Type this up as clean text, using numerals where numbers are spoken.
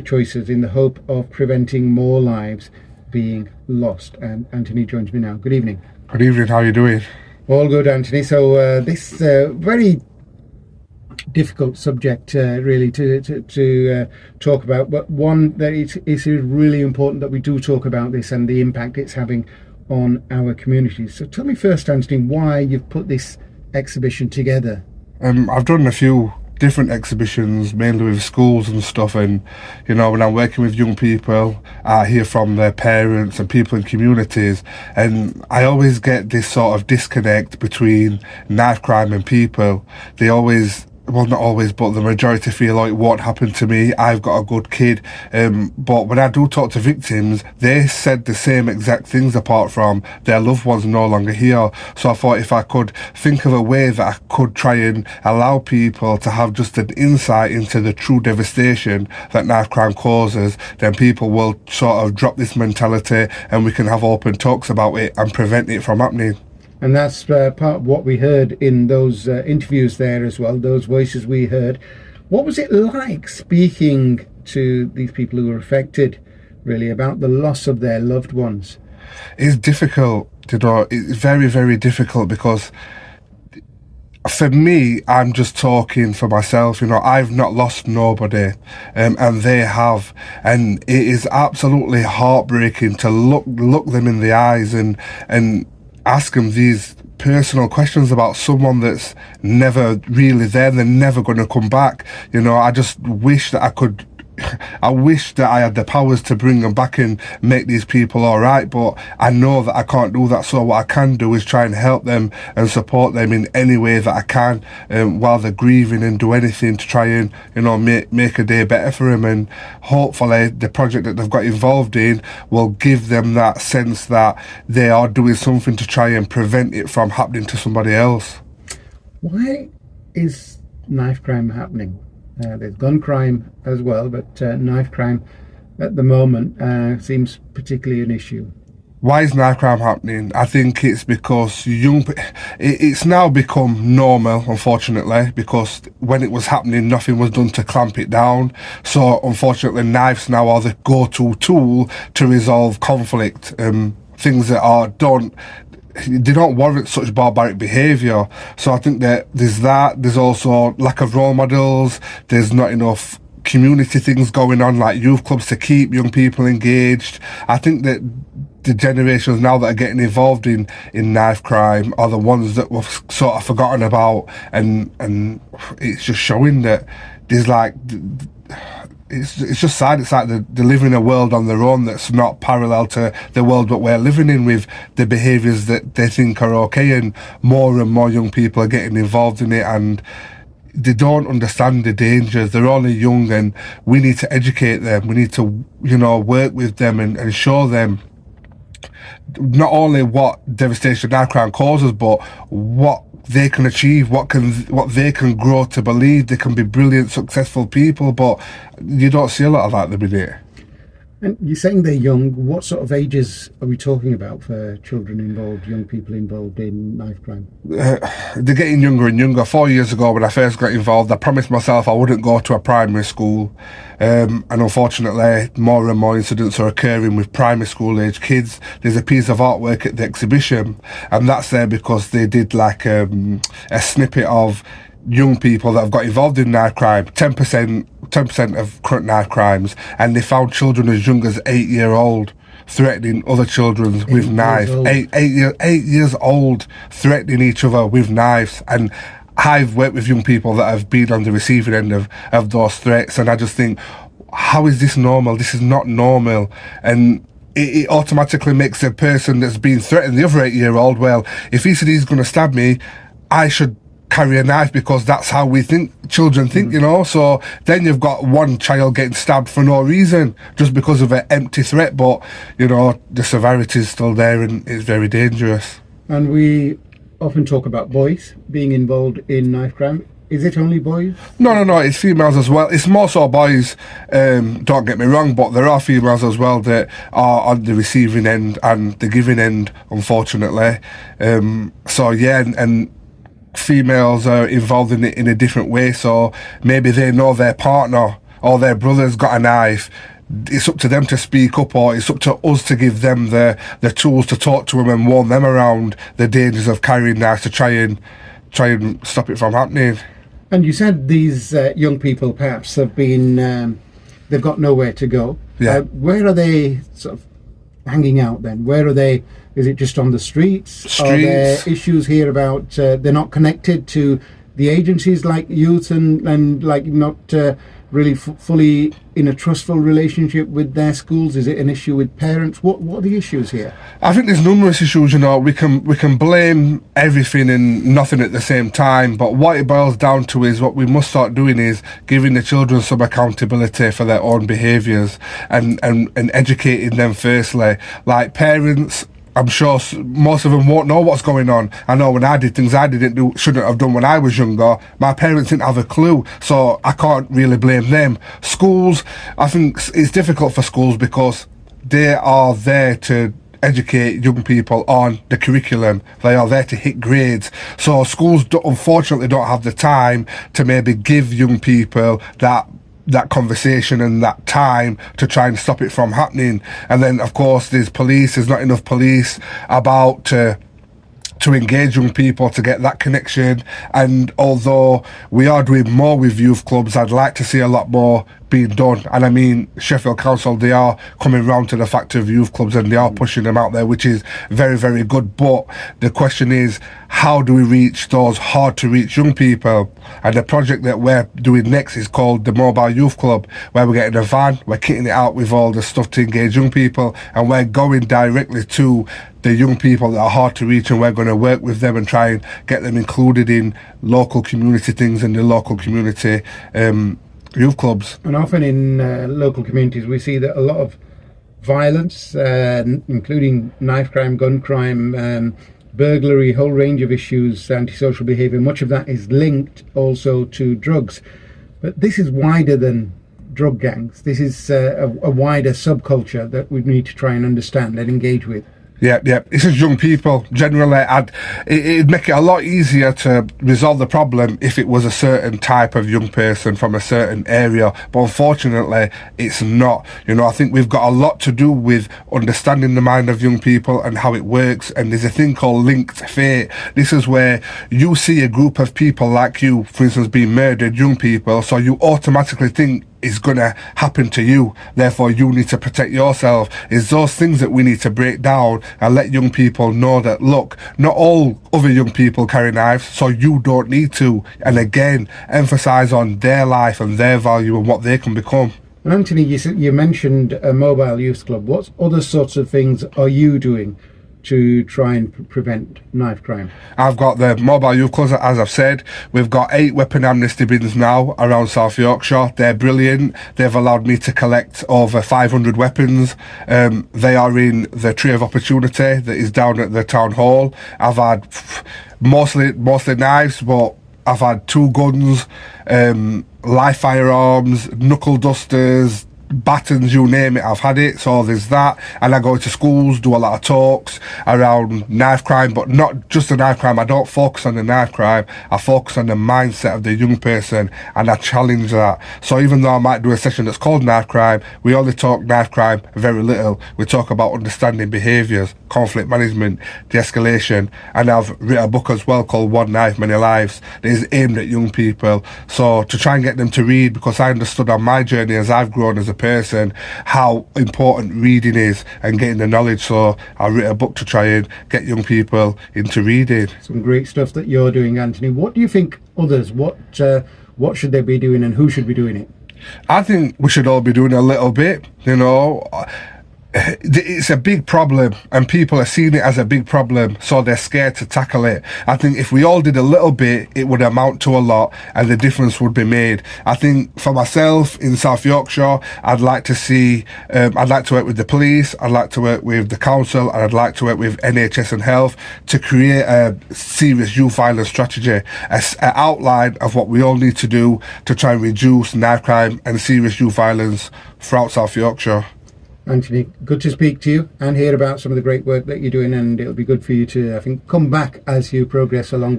choices in the hope of preventing more lives being lost. And Anthony joins me now. Good evening. Good evening, how are you doing? All good, Anthony. So this very difficult subject really to talk about, but one that it's really important that we do talk about this and the impact it's having on our communities. So tell me first, Anthony, why you've put this exhibition together. I've done a few different exhibitions, mainly with schools and stuff, and you know, when I'm working with young people, I hear from their parents and people in communities, and I always get this sort of disconnect between knife crime and people. They always, well, not always, but the majority feel like what happened to me, I've got a good kid. But when I do talk to victims, they said the same exact things apart from their loved ones no longer here. So I thought if I could think of a way that I could try and allow people to have just an insight into the true devastation that knife crime causes, then people will sort of drop this mentality and we can have open talks about it and prevent it from happening. And that's part of what we heard in those interviews there as well, those voices we heard. What was it like speaking to these people who were affected, really, about the loss of their loved ones? It's difficult, you know, it's very, very difficult because for me, I'm just talking for myself, you know, I've not lost nobody, and they have, and it is absolutely heartbreaking to look them in the eyes and ask them these personal questions about someone that's never really there. They're never going to come back. You know, I just wish that I wish that I had the powers to bring them back and make these people all right, but I know that I can't do that. So what I can do is try and help them and support them in any way that I can, while they're grieving, and do anything to try and, you know, make a day better for them. And hopefully the project that they've got involved in will give them that sense that they are doing something to try and prevent it from happening to somebody else. Why is knife crime happening? There's gun crime as well, but knife crime at the moment seems particularly an issue. Why is knife crime happening? I think it's because it's now become normal, unfortunately, because when it was happening, nothing was done to clamp it down. So unfortunately, knives now are the go-to tool to resolve conflict. Things that are done, they don't warrant such barbaric behaviour. So I think that there's also lack of role models, there's not enough community things going on like youth clubs to keep young people engaged. I think that the generations now that are getting involved in knife crime are the ones that were sort of forgotten about, and it's just showing that there's like, it's just sad. It's like they're living in a world on their own that's not parallel to the world that we're living in, with the behaviours that they think are okay, and more young people are getting involved in it, and they don't understand the dangers. They're only young, and we need to educate them. We need to, you know, work with them and show them not only what devastation knife crime causes, but what they can achieve, what they can grow to believe. They can be brilliant, successful people, but you don't see a lot of that at the minute. And you're saying they're young. What sort of ages are we talking about for children involved, young people involved in knife crime? They're getting younger and younger. 4 years ago, when I first got involved, I promised myself I wouldn't go to a primary school. And unfortunately, more and more incidents are occurring with primary school age kids. There's a piece of artwork at the exhibition, and that's there because they did like a snippet of young people that have got involved in knife crime, 10% of current knife crimes, and they found children as young as 8 years old threatening other children with knives. 8 years old threatening each other with knives. And I've worked with young people that have been on the receiving end of those threats, and I just think, how is this normal? This is not normal. And it automatically makes the person that's been threatened, the other 8-year-old, well, if he said he's going to stab me, I should carry a knife, because that's how we think, children think, you know. So then you've got one child getting stabbed for no reason, just because of an empty threat. But, you know, the severity is still there, and it's very dangerous. And we often talk about boys being involved in knife crime. Is it only boys? No, it's females as well. It's more so boys, don't get me wrong, but there are females as well that are on the receiving end and the giving end, unfortunately. So yeah, and females are involved in it in a different way, so maybe they know their partner or their brother's got a knife, it's up to them to speak up, or it's up to us to give them the tools to talk to them and warn them around the dangers of carrying knives to try and stop it from happening. And you said these young people perhaps have been, they've got nowhere to go. Yeah. Where are they sort of hanging out then? Where are they? Is it just on the streets? Are there issues here about they're not connected to the agencies like youth and like not really fully in a trustful relationship with their schools? Is it an issue with parents? What are the issues here? I think there's numerous issues. We can blame everything and nothing at the same time, but what it boils down to is what we must start doing is giving the children some accountability for their own behaviours and educating them firstly. Like parents, I'm sure most of them won't know what's going on. I know when I did things I shouldn't have done when I was younger, my parents didn't have a clue, so I can't really blame them. Schools, I think it's difficult for schools because they are there to educate young people on the curriculum. They are there to hit grades. So schools unfortunately don't have the time to maybe give young people that conversation and that time to try and stop it from happening. And then of course there's not enough police about to engage young people to get that connection. And although we are doing more with youth clubs, I'd like to see a lot more being done. And I mean, Sheffield Council, they are coming round to the fact of youth clubs and they are pushing them out there, which is very, very good. But the question is, how do we reach those hard to reach young people? And the project that we're doing next is called the Mobile Youth Club, where we're getting a van, we're kitting it out with all the stuff to engage young people, and we're going directly to the young people that are hard to reach, and we're going to work with them and try and get them included in local community things and the local community youth clubs. And often in local communities we see that a lot of violence, including knife crime, gun crime, burglary, whole range of issues, antisocial behaviour, much of that is linked also to drugs. But this is wider than drug gangs. This is a wider subculture that we need to try and understand and engage with. Yeah. It's just young people. Generally, it'd make it a lot easier to resolve the problem if it was a certain type of young person from a certain area. But unfortunately, it's not. I think we've got a lot to do with understanding the mind of young people and how it works. And there's a thing called linked fate. This is where you see a group of people like you, for instance, being murdered, young people, so you automatically think is going to happen to you, therefore you need to protect yourself. It's those things that we need to break down and let young people know that, look, not all other young people carry knives, so you don't need to. And again, emphasise on their life and their value and what they can become. And Anthony, you mentioned a mobile youth club. What other sorts of things are you doing to try and prevent knife crime? I've got the mobile youth clubs, as I've said. We've got 8 weapon amnesty bins now around South Yorkshire. They're brilliant. They've allowed me to collect over 500 weapons. They are in the Tree of Opportunity that is down at the town hall. I've had mostly knives, but I've had 2 guns, live firearms, knuckle dusters, batons, you name it, I've had it. So there's that. And I go to schools, do a lot of talks around knife crime, but not just the knife crime. I don't focus on the knife crime, I focus on the mindset of the young person, and I challenge that. So even though I might do a session that's called knife crime, we only talk knife crime very little. We talk about understanding behaviours, conflict management, de-escalation, and I've written a book as well called One Knife, Many Lives that is aimed at young people. So to try and get them to read, because I understood on my journey as I've grown as a person how important reading is and getting the knowledge. So I wrote a book to try and get young people into reading. Some great stuff that you're doing, Anthony. What do you think others, what should they be doing and who should be doing it? I think we should all be doing a little bit, It's a big problem and people are seeing it as a big problem, so they're scared to tackle it. I think if we all did a little bit, it would amount to a lot and the difference would be made. I think for myself in South Yorkshire, I'd like to see, I'd like to work with the police, I'd like to work with the council, and I'd like to work with NHS and health to create a serious youth violence strategy, an outline of what we all need to do to try and reduce knife crime and serious youth violence throughout South Yorkshire. Anthony, good to speak to you and hear about some of the great work that you're doing, and it'll be good for you to, I think, come back as you progress along.